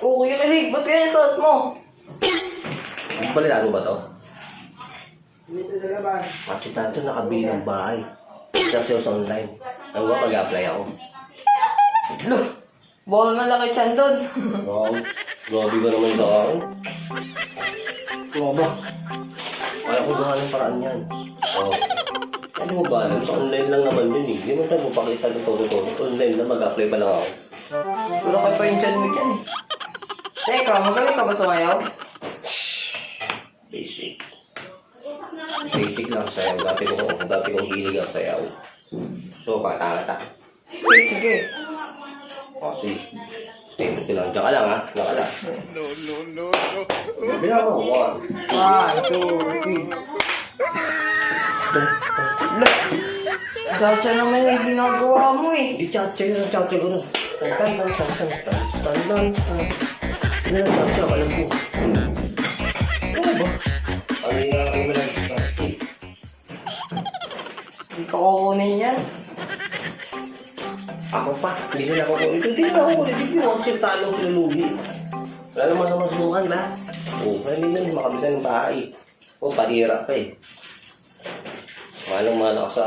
Oo, yung Rick, ba't kaya suot mo? Balilado ba to? Hindi talaga ba? Machitan to, nakabili ng bahay. Sa sales online. Ang ba pag-apply ako? Loh, baka malaki tiyan doon. Wow, grabe ka naman sa akin. Oo ba? Kaya ko gawa ng paraan yan. Oh. Ano mo ba? Sa online lang naman yun eh. Hindi mo tayo mapakita ng todo-todo. Online na mag-apply pa lang ako. Wala kayo pa yung tiyan mo dyan eh. Teka, magaling ka ba sumayaw? Basic. Basic lang sayaw. Dati kong hilig ang sayaw. So, kata-kata. Okay, sige. O, sige. Stay ko lang. Diyan ka lang ha. Diyan ka lang. No. Bilang ako. 1, 2, 3. Loh, Chacha naman yung ginagawa mo eh. Di chatcha yun. Chatcha ko nun. Tandan. Ano na chatcha? Alam ko. Ano ba? Ano yung lang? Hindi ka kukunin yan. Ako pa. Hindi nila ako kunin. Hindi na ako kunin. Hindi mo ako sintalong sinulugi. Wala naman sa masukan, ba? Oo, kaya hindi na makabila ng bahay. O, panira ka eh. Manong-mana ka sa